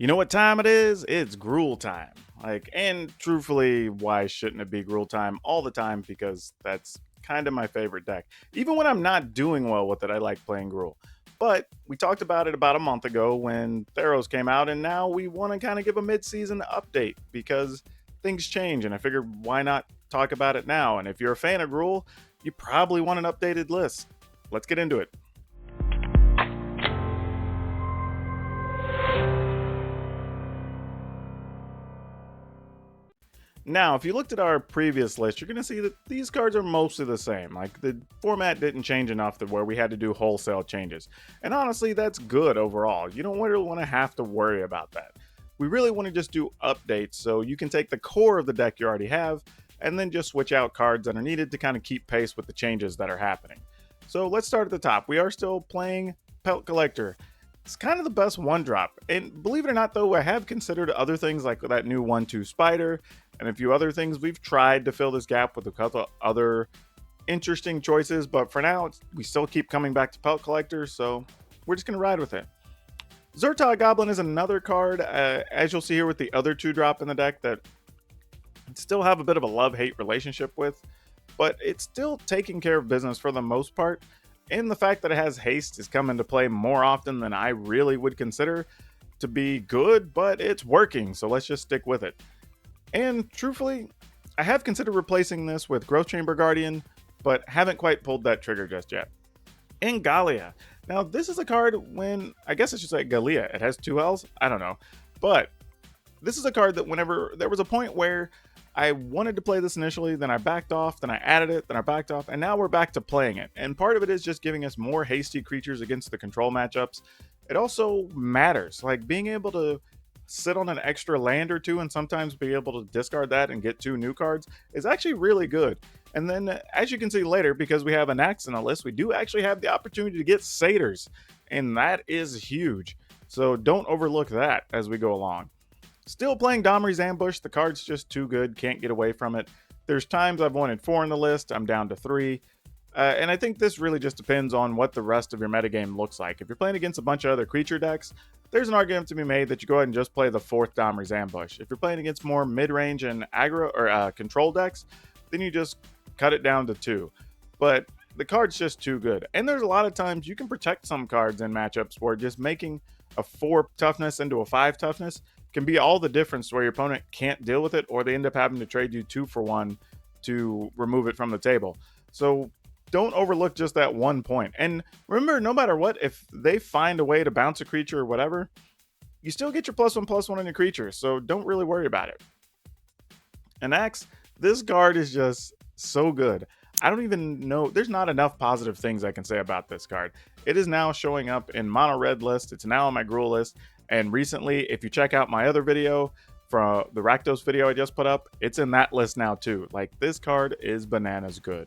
You know what time it is? It's Gruul time. And truthfully, why shouldn't it be Gruul time all the time? Because that's kind of my favorite deck. Even when I'm not doing well with it, I like playing Gruul. But we talked about it about a month ago when Theros came out, and now we want to kind of give a mid-season update because things change, and I figured why not talk about it now? And if you're a fan of Gruul, you probably want an updated list. Let's get into it. Now, if you looked at our previous list, you're going to see that these cards are mostly the same. Like, the format didn't change enough to where we had to do wholesale changes. And honestly, that's good overall. You don't really want to have to worry about that. We really want to just do updates so you can take the core of the deck you already have and then just switch out cards that are needed to kind of keep pace with the changes that are happening. So let's start at the top. We are still playing Pelt Collector. It's kind of the best one drop. And believe it or not, though, I have considered other things like that new 1/2 Spider and a few other things. We've tried to fill this gap with a couple other interesting choices, but for now, we still keep coming back to Pelt Collector, so we're just going to ride with it. Zertog Goblin is another card, as you'll see here with the other 2-drop in the deck, that I still have a bit of a love-hate relationship with, but it's still taking care of business for the most part. And the fact that it has haste is come into play more often than I really would consider to be good, but it's working, so let's just stick with it. And truthfully, I have considered replacing this with Growth Chamber Guardian, but haven't quite pulled that trigger just yet. And Gallia. Now, this is a card when, I guess I should say Gallia. It has 2 L's? I don't know. But this is a card that whenever there was a point where I wanted to play this initially, then I backed off, then I added it, then I backed off, and now we're back to playing it. And part of it is just giving us more hasty creatures against the control matchups. It also matters, like being able to sit on an extra land or two and sometimes be able to discard that and get 2 new cards is actually really good. And then, as you can see later, because we have an Axe in the list, we do actually have the opportunity to get Satyrs, and that is huge. So don't overlook that as we go along. Still playing Domri's Ambush. The card's just too good. Can't get away from it. There's times I've wanted 4 in the list. I'm down to 3. And I think this really just depends on what the rest of your metagame looks like. If you're playing against a bunch of other creature decks, there's an argument to be made that you go ahead and just play the 4th Domri's Ambush. If you're playing against more mid-range and aggro or control decks, then you just cut it down to 2. But the card's just too good. And there's a lot of times you can protect some cards in matchups where just making a 4 toughness into a 5 toughness can be all the difference where your opponent can't deal with it, or they end up having to trade you 2 for 1 to remove it from the table. So don't overlook just that 1 point. And remember, no matter what, if they find a way to bounce a creature or whatever, you still get your +1/+1 on your creature, so don't really worry about it. And Axe, this card is just so good. I don't even know, there's not enough positive things I can say about this card. It is now showing up in mono red list. It's now on my Gruul list. And recently, if you check out my other video from the Rakdos video I just put up, it's in that list now too. Like, this card is bananas good.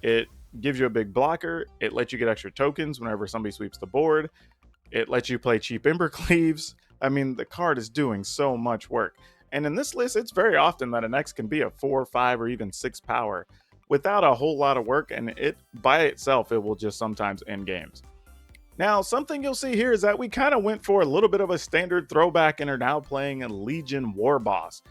It gives you a big blocker. It lets you get extra tokens whenever somebody sweeps the board. It lets you play cheap Ember Cleaves. I mean, the card is doing so much work. And in this list, it's very often that an X can be a 4, 5, or even 6 power without a whole lot of work, and it by itself, it will just sometimes end games. Now, something you'll see here is that we kind of went for a little bit of a standard throwback and are now playing a Legion War Boss.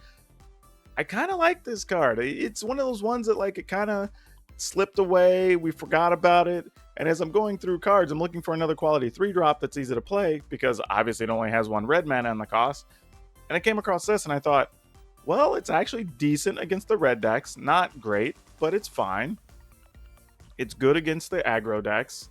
I kind of like this card. It's one of those ones that, like, it kind of slipped away. We forgot about it. And as I'm going through cards, I'm looking for another quality 3-drop that's easy to play because obviously it only has 1 red mana in the cost. And I came across this and I thought, well, it's actually decent against the red decks. Not great, but it's fine. It's good against the aggro decks.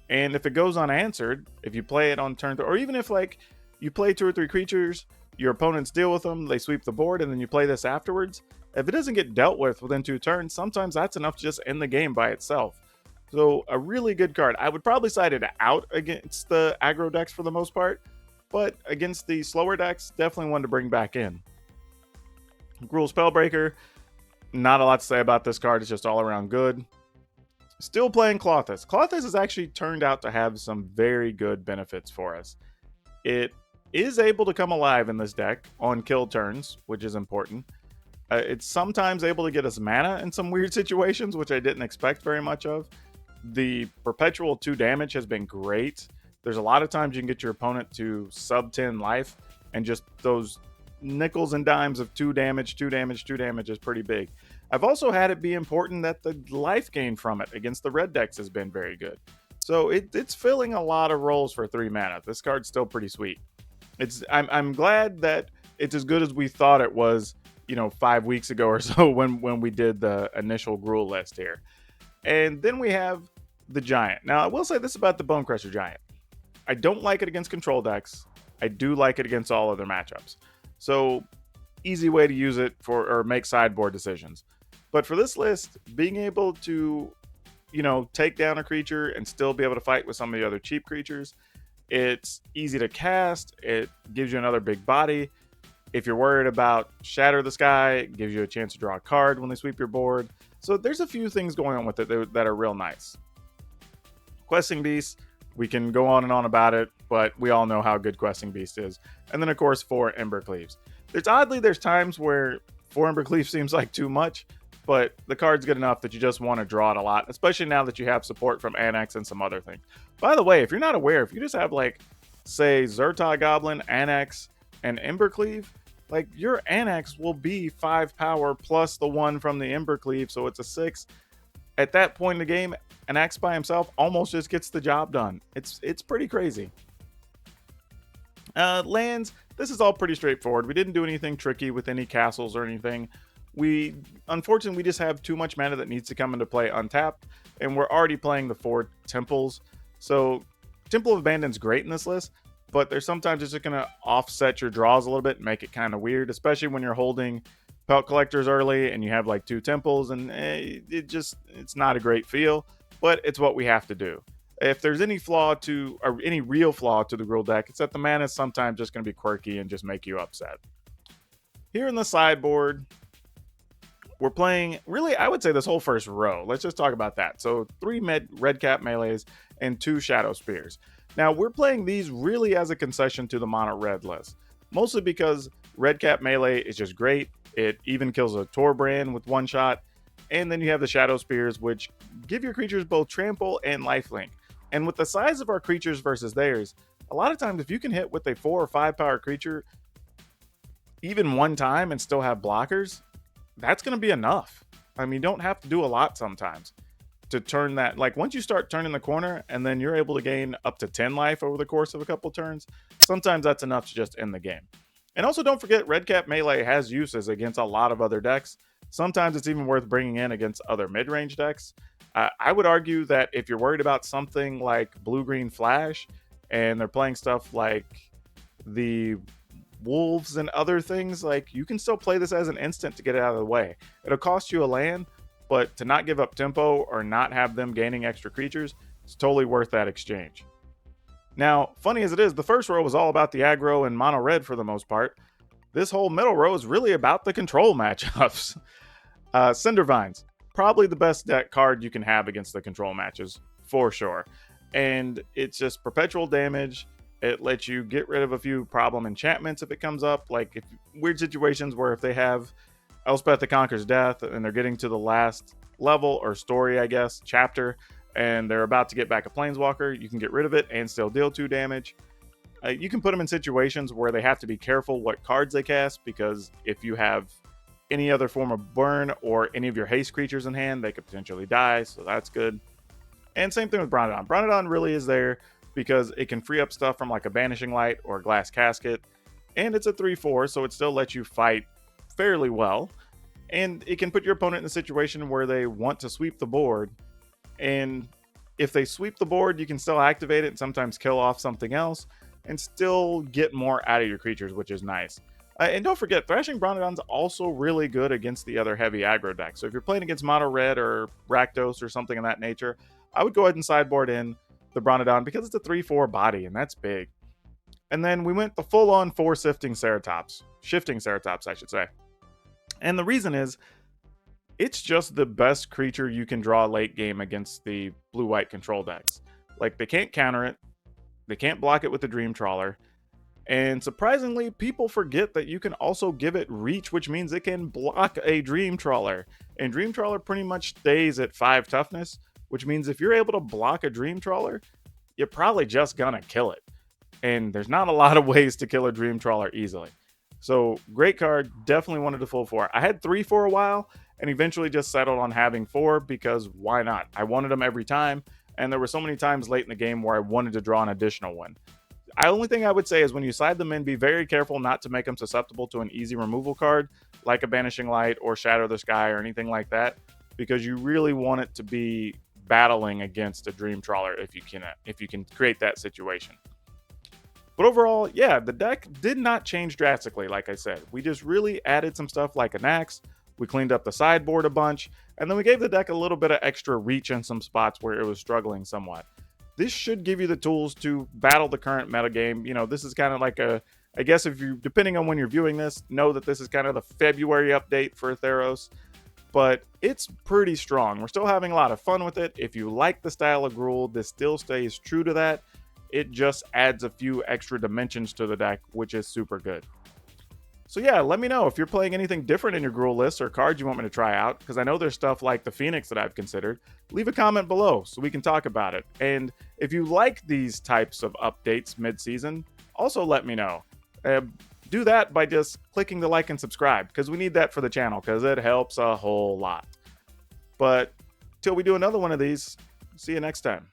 And if it goes unanswered, if you play it on turn 3, or even if, like, you play 2 or 3 creatures, your opponents deal with them, they sweep the board, and then you play this afterwards, if it doesn't get dealt with within 2 turns, sometimes that's enough to just end the game by itself. So a really good card. I would probably side it out against the aggro decks for the most part, but against the slower decks, definitely one to bring back in. Gruul Spellbreaker, not a lot to say about this card. It's just all around good. Still playing Klothys. Klothys has actually turned out to have some very good benefits for us. It is able to come alive in this deck on kill turns, which is important. It's sometimes able to get us mana in some weird situations, which I didn't expect very much of. The perpetual 2 damage has been great. There's a lot of times you can get your opponent to sub 10 life and just those nickels and dimes of 2 damage, 2 damage, 2 damage is pretty big. I've also had it be important that the life gain from it against the red decks has been very good. So it's filling a lot of roles for 3 mana. This card's still pretty sweet. I'm glad that it's as good as we thought it was, 5 weeks ago or so when we did the initial Gruul list here. And then we have the Giant. Now, I will say this about the Bonecrusher Giant. I don't like it against control decks. I do like it against all other matchups. So, easy way to use it or make sideboard decisions. But for this list, being able to, take down a creature and still be able to fight with some of the other cheap creatures, it's easy to cast. It gives you another big body. If you're worried about Shatter the Sky, it gives you a chance to draw a card when they sweep your board. So there's a few things going on with it that are real nice. Questing Beast, we can go on and on about it, but we all know how good Questing Beast is. And then, of course, 4 Embercleaves. There's times where 4 Embercleaves seems like too much, but the card's good enough that you just want to draw it a lot, especially now that you have support from Annex and some other things. By the way, if you're not aware, if you just have, say, Zerta Goblin, Annex, and Embercleave, your Annex will be 5 power plus the 1 from the Embercleave, so it's a 6. At that point in the game, an Axe by himself almost just gets the job done. It's pretty crazy. Lands, this is all pretty straightforward. We didn't do anything tricky with any castles or anything. Unfortunately, we just have too much mana that needs to come into play untapped, and we're already playing the 4 temples. So Temple of Abandon's great in this list, but there's sometimes it's just going to offset your draws a little bit and make it kind of weird, especially when you're holding Pelt Collectors early and you have 2 temples, and it's not a great feel, but it's what we have to do. If there's any real flaw to the Gruul deck, it's that the mana is sometimes just going to be quirky and just make you upset. Here in the sideboard, we're playing, really, I would say this whole first row. Let's just talk about that. So 3 red cap melees and 2 shadow spears. Now, we're playing these really as a concession to the mono red list, mostly because red cap melee is just great. It even kills a Torbrand with 1 shot. And then you have the shadow spears, which give your creatures both trample and lifelink. And with the size of our creatures versus theirs, a lot of times if you can hit with a 4 or 5 power creature even 1 time and still have blockers, that's going to be enough. I mean, you don't have to do a lot sometimes to turn that. Once you start turning the corner and then you're able to gain up to 10 life over the course of a couple turns, sometimes that's enough to just end the game. And also don't forget, red cap melee has uses against a lot of other decks. Sometimes it's even worth bringing in against other mid-range decks. I would argue that if you're worried about something like blue-green flash and they're playing stuff like the wolves and other things, you can still play this as an instant to get it out of the way. It'll cost you a land, but to not give up tempo or not have them gaining extra creatures, it's totally worth that exchange. Now, funny as it is, the first row was all about the aggro and mono red for the most part. This whole middle row is really about the control matchups. Cindervines, probably the best deck card you can have against the control matches, for sure. And it's just perpetual damage. It lets you get rid of a few problem enchantments if it comes up, if weird situations where if they have Elspeth the Conqueror's Death and they're getting to the last level or story, I guess, chapter, and they're about to get back a Planeswalker, you can get rid of it and still deal 2 damage. You can put them in situations where they have to be careful what cards they cast, because if you have any other form of burn or any of your haste creatures in hand, they could potentially die, so that's good. And same thing with Bronodon. Bronodon really is there because it can free up stuff from a Banishing Light or a Glass Casket, and it's a 3/4, so it still lets you fight fairly well. And it can put your opponent in a situation where they want to sweep the board, and if they sweep the board, you can still activate it and sometimes kill off something else and still get more out of your creatures, which is nice. And don't forget, Thrashing Bronodon's also really good against the other heavy aggro decks. So if you're playing against Mono Red or Rakdos or something of that nature, I would go ahead and sideboard in the Bronodon because it's a 3/4 body, and that's big. And then we went the full-on 4 shifting Ceratops, I should say. And the reason is, it's just the best creature you can draw late game against the blue-white control decks. They can't counter it, they can't block it with the Dream Trawler, and surprisingly, people forget that you can also give it reach, which means it can block a Dream Trawler. And Dream Trawler pretty much stays at 5 toughness, which means if you're able to block a Dream Trawler, you're probably just gonna kill it. and there's not a lot of ways to kill a Dream Trawler easily. So great card, definitely wanted a full 4. I had 3 for a while and eventually just settled on having 4 because why not? I wanted them every time, and there were so many times late in the game where I wanted to draw an additional one. The only thing I would say is when you side them in, be very careful not to make them susceptible to an easy removal card like a Banishing Light or Shatter the Sky or anything like that, because you really want it to be battling against a Dream Trawler if you can create that situation. But overall, yeah, the deck did not change drastically, like I said. We just really added some stuff like an axe, we cleaned up the sideboard a bunch, and then we gave the deck a little bit of extra reach in some spots where it was struggling somewhat. This should give you the tools to battle the current metagame. You know, this is kind of like I guess if you, depending on when you're viewing this, know that this is kind of the February update for Theros, but it's pretty strong. We're still having a lot of fun with it. If you like the style of Gruul, this still stays true to that. It just adds a few extra dimensions to the deck, which is super good. So yeah, let me know if you're playing anything different in your Gruul list or cards you want me to try out, because I know there's stuff like the Phoenix that I've considered. Leave a comment below so we can talk about it. And if you like these types of updates mid-season, also let me know. Do that by just clicking the like and subscribe, because we need that for the channel, because it helps a whole lot. But till we do another one of these, see you next time.